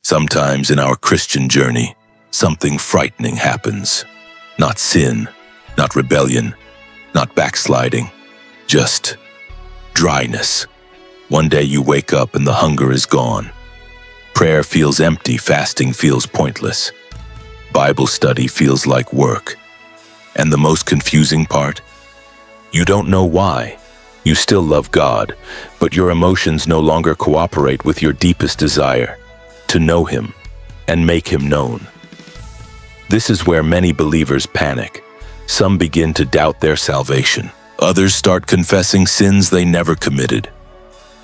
Sometimes in our Christian journey, something frightening happens. Not sin, not rebellion, not backsliding, just dryness. One day you wake up and the hunger is gone. Prayer feels empty, fasting feels pointless. Bible study feels like work. And the most confusing part? You don't know why. You still love God, but your emotions no longer cooperate with your deepest desire, to know Him and make Him known. This is where many believers panic. Some begin to doubt their salvation. Others start confessing sins they never committed,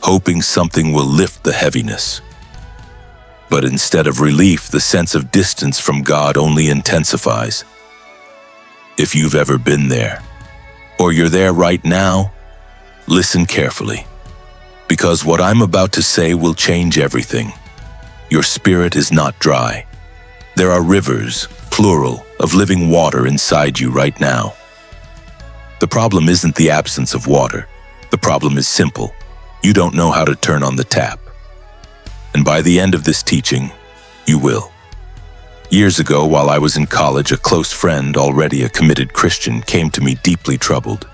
hoping something will lift the heaviness. But instead of relief, the sense of distance from God only intensifies. If you've ever been there, or you're there right now, listen carefully, because what I'm about to say will change everything. Your spirit is not dry. There are rivers, plural, of living water inside you right now. The problem isn't the absence of water. The problem is simple. You don't know how to turn on the tap. And by the end of this teaching, you will. Years ago, while I was in college, a close friend, already a committed Christian, came to me deeply troubled.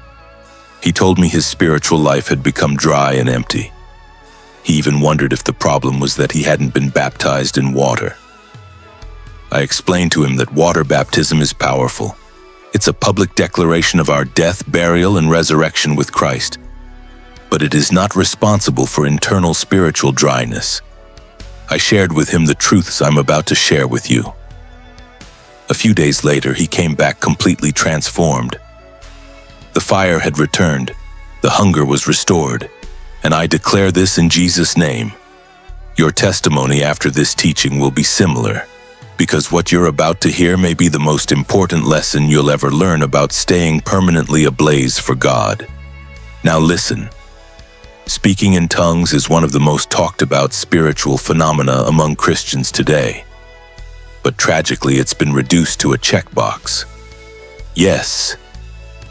He told me his spiritual life had become dry and empty. He even wondered if the problem was that he hadn't been baptized in water. I explained to him that water baptism is powerful. It's a public declaration of our death, burial, and resurrection with Christ. But it is not responsible for internal spiritual dryness. I shared with him the truths I'm about to share with you. A few days later, he came back completely transformed. The fire had returned, the hunger was restored, and I declare this in Jesus' name. Your testimony after this teaching will be similar, because what you're about to hear may be the most important lesson you'll ever learn about staying permanently ablaze for God. Now listen. Speaking in tongues is one of the most talked about spiritual phenomena among Christians today. But tragically, it's been reduced to a checkbox. Yes,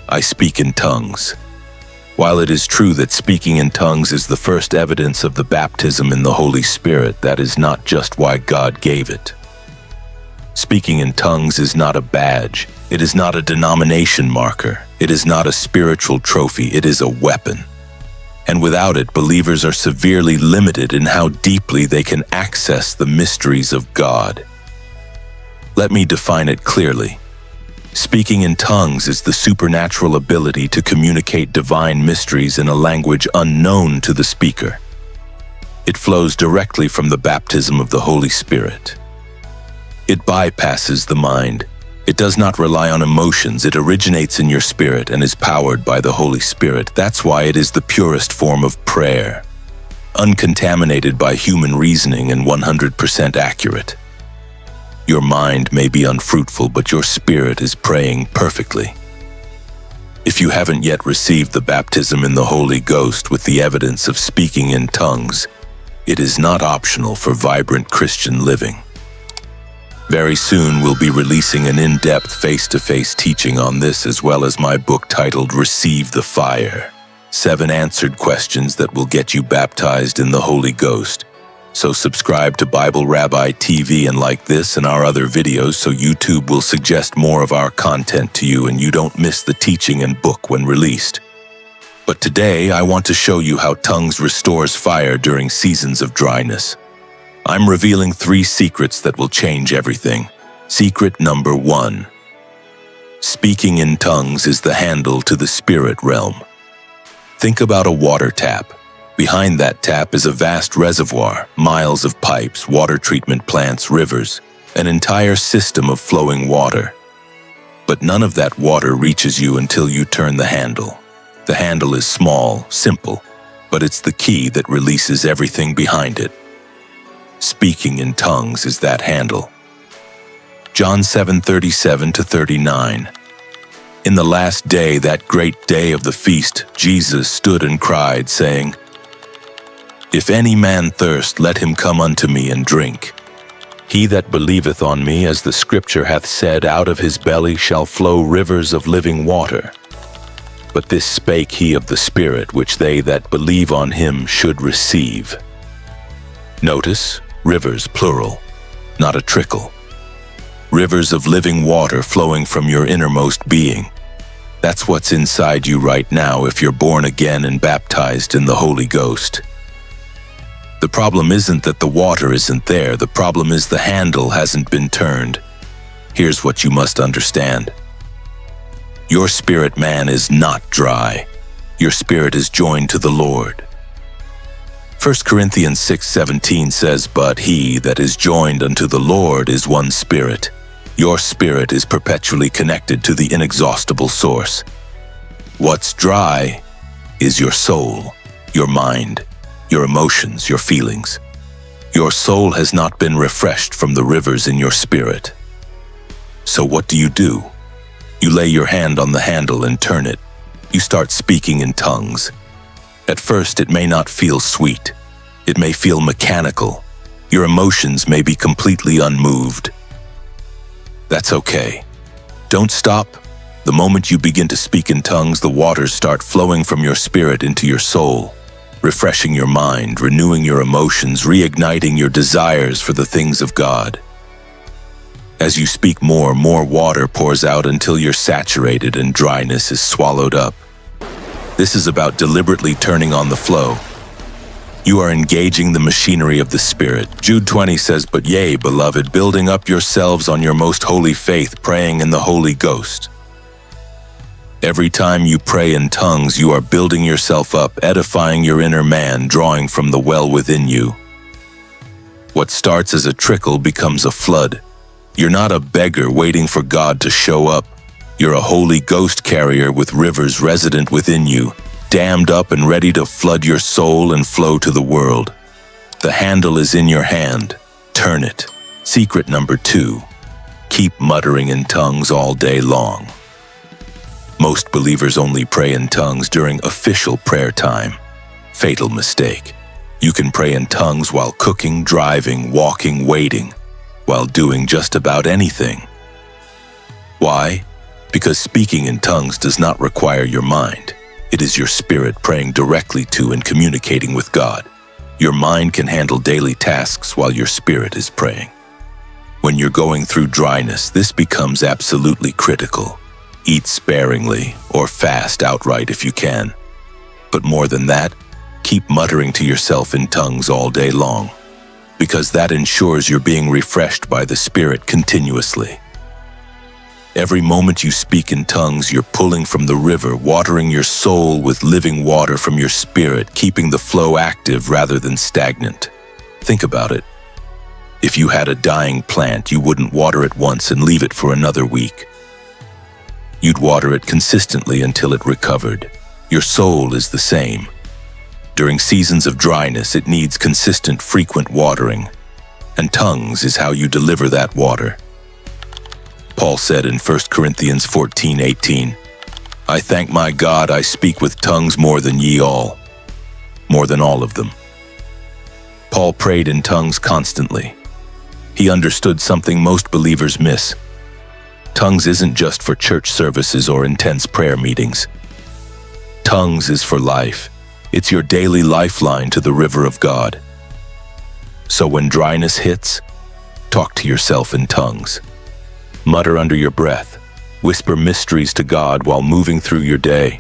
I speak in tongues. While it is true that speaking in tongues is the first evidence of the baptism in the Holy Spirit, that is not just why God gave it. Speaking in tongues is not a badge. It is not a denomination marker. It is not a spiritual trophy. It is a weapon. And without it, believers are severely limited in how deeply they can access the mysteries of God. Let me define it clearly. Speaking in tongues is the supernatural ability to communicate divine mysteries in a language unknown to the speaker. It flows directly from the baptism of the Holy Spirit. It bypasses the mind. It does not rely on emotions. It originates in your spirit and is powered by the Holy Spirit. That's why it is the purest form of prayer, uncontaminated by human reasoning and 100% accurate. Your mind may be unfruitful, but your spirit is praying perfectly. If you haven't yet received the baptism in the Holy Ghost with the evidence of speaking in tongues, it is not optional for vibrant Christian living. Very soon we'll be releasing an in-depth face-to-face teaching on this, as well as my book titled Receive the Fire, 7 answered questions that will get you baptized in the Holy Ghost. So subscribe to Bible Rabbi TV and like this and our other videos so YouTube will suggest more of our content to you and you don't miss the teaching and book when released. But today I want to show you how tongues restores fire during seasons of dryness. I'm revealing 3 secrets that will change everything. Secret number 1. Speaking in tongues is the handle to the spirit realm. Think about a water tap. Behind that tap is a vast reservoir, miles of pipes, water treatment plants, rivers, an entire system of flowing water. But none of that water reaches you until you turn the handle. The handle is small, simple, but it's the key that releases everything behind it. Speaking in tongues is that handle. John 7:37-39. In the last day, that great day of the feast, Jesus stood and cried, saying, If any man thirst, let him come unto me and drink. He that believeth on me, as the scripture hath said, out of his belly shall flow rivers of living water. But this spake he of the Spirit, which they that believe on him should receive. Notice, rivers plural. not a trickle. Rivers of living water flowing from your innermost being. That's what's inside you right now if you're born again and baptized in the Holy Ghost. The problem isn't that the water isn't there, the problem is the handle hasn't been turned. Here's what you must understand. Your spirit man is not dry. Your spirit is joined to the Lord. 1 Corinthians 6:17 says, "But he that is joined unto the Lord is one spirit." Your spirit is perpetually connected to the inexhaustible source. What's dry is your soul, your mind, your emotions, your feelings. Your soul has not been refreshed from the rivers in your spirit. So what do? You lay your hand on the handle and turn it. You start speaking in tongues. At first, it may not feel sweet. It may feel mechanical. Your emotions may be completely unmoved. That's okay. Don't stop. The moment you begin to speak in tongues, the waters start flowing from your spirit into your soul, refreshing your mind, renewing your emotions, reigniting your desires for the things of God. As you speak more water pours out until you're saturated and dryness is swallowed up. This is about deliberately turning on the flow. You are engaging the machinery of the Spirit. Jude 20 says, "But yea, beloved, building up yourselves on your most holy faith, praying in the Holy Ghost." Every time you pray in tongues, you are building yourself up, edifying your inner man, drawing from the well within you. What starts as a trickle becomes a flood. You're not a beggar waiting for God to show up. You're a Holy Ghost carrier with rivers resident within you, dammed up and ready to flood your soul and flow to the world. The handle is in your hand. Turn it. Secret number 2. Keep muttering in tongues all day long. Most believers only pray in tongues during official prayer time. Fatal mistake. You can pray in tongues while cooking, driving, walking, waiting, while doing just about anything. Why? Because speaking in tongues does not require your mind. It is your spirit praying directly to and communicating with God. Your mind can handle daily tasks while your spirit is praying. When you're going through dryness, this becomes absolutely critical. Eat sparingly or fast outright if you can. But more than that, keep muttering to yourself in tongues all day long, because that ensures you're being refreshed by the Spirit continuously. Every moment you speak in tongues, you're pulling from the river, watering your soul with living water from your spirit, keeping the flow active rather than stagnant. Think about it. If you had a dying plant, you wouldn't water it once and leave it for another week. You'd water it consistently until it recovered. Your soul is the same. During seasons of dryness, it needs consistent, frequent watering, and tongues is how you deliver that water. Paul said in 1 Corinthians 14:18, "I thank my God I speak with tongues more than ye all," more than all of them. Paul prayed in tongues constantly. He understood something most believers miss. Tongues isn't just for church services or intense prayer meetings. Tongues is for life. It's your daily lifeline to the river of God. So when dryness hits, talk to yourself in tongues. Mutter under your breath. Whisper mysteries to God while moving through your day.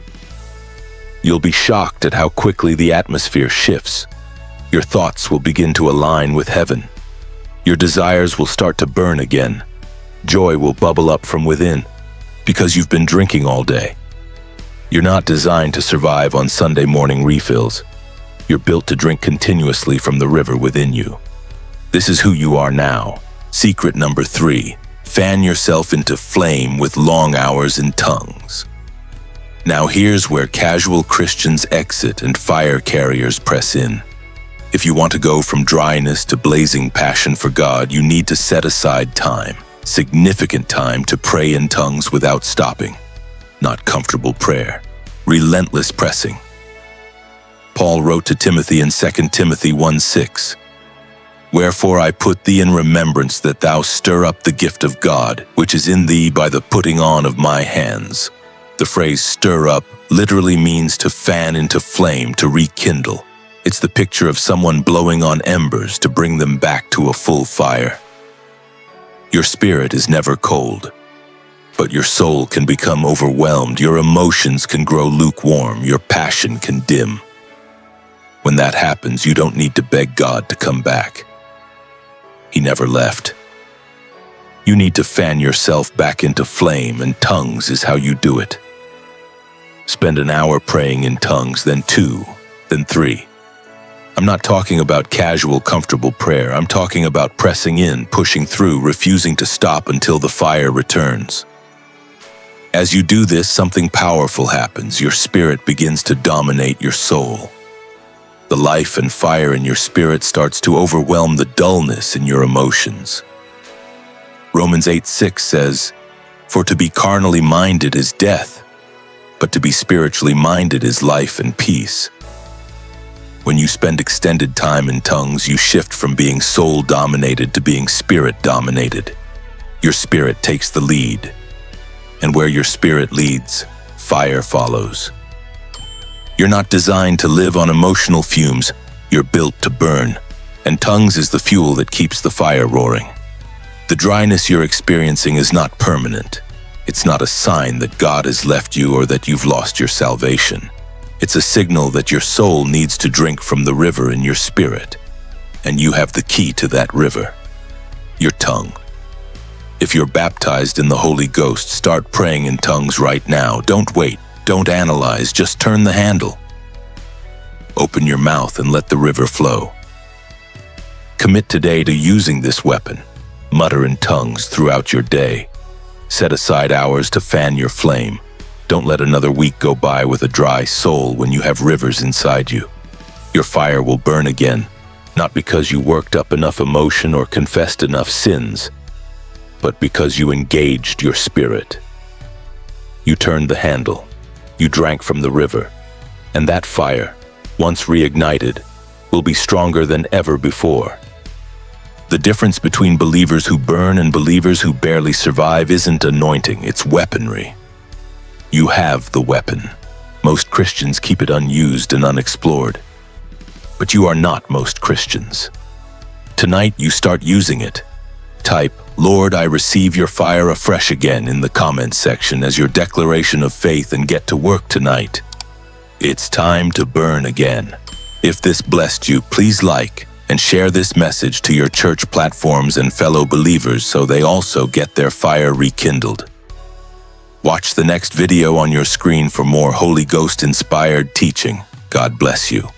You'll be shocked at how quickly the atmosphere shifts. Your thoughts will begin to align with heaven. Your desires will start to burn again. Joy will bubble up from within because you've been drinking all day. You're not designed to survive on Sunday morning refills. You're built to drink continuously from the river within you. This is who you are now. Secret number 3. Fan yourself into flame with long hours in tongues. Now here's where casual Christians exit and fire carriers press in. If you want to go from dryness to blazing passion for God, you need to set aside time, significant time, to pray in tongues without stopping. Not comfortable prayer, relentless pressing. Paul wrote to Timothy in 2 Timothy 1:6, "Wherefore I put thee in remembrance that thou stir up the gift of God, which is in thee by the putting on of my hands." The phrase "stir up" literally means to fan into flame, to rekindle. It's the picture of someone blowing on embers to bring them back to a full fire. Your spirit is never cold, but your soul can become overwhelmed, your emotions can grow lukewarm, your passion can dim. When that happens, you don't need to beg God to come back. He never left. You need to fan yourself back into flame, and tongues is how you do it. Spend an hour praying in tongues, then 2, then 3. I'm not talking about casual, comfortable prayer. I'm talking about pressing in, pushing through, refusing to stop until the fire returns. As you do this, something powerful happens. Your spirit begins to dominate your soul. The life and fire in your spirit starts to overwhelm the dullness in your emotions. Romans 8:6 says, "For to be carnally minded is death, but to be spiritually minded is life and peace." When you spend extended time in tongues, you shift from being soul-dominated to being spirit-dominated. Your spirit takes the lead, and where your spirit leads, fire follows. You're not designed to live on emotional fumes. You're built to burn, and tongues is the fuel that keeps the fire roaring. The dryness you're experiencing is not permanent. It's not a sign that God has left you or that you've lost your salvation. It's a signal that your soul needs to drink from the river in your spirit, and you have the key to that river, your tongue. If you're baptized in the Holy Ghost, start praying in tongues right now. Don't wait, don't analyze, just turn the handle. Open your mouth and let the river flow. Commit today to using this weapon. Mutter in tongues throughout your day. Set aside hours to fan your flame. Don't let another week go by with a dry soul when you have rivers inside you. Your fire will burn again, not because you worked up enough emotion or confessed enough sins, but because you engaged your spirit. You turned the handle, you drank from the river, and that fire, once reignited, will be stronger than ever before. The difference between believers who burn and believers who barely survive isn't anointing, it's weaponry. You have the weapon. Most Christians keep it unused and unexplored. But you are not most Christians. Tonight, you start using it. Type, "Lord, I receive your fire afresh again" in the comments section as your declaration of faith and get to work tonight. It's time to burn again. If this blessed you, please like and share this message to your church platforms and fellow believers so they also get their fire rekindled. Watch the next video on your screen for more Holy Ghost-inspired teaching. God bless you.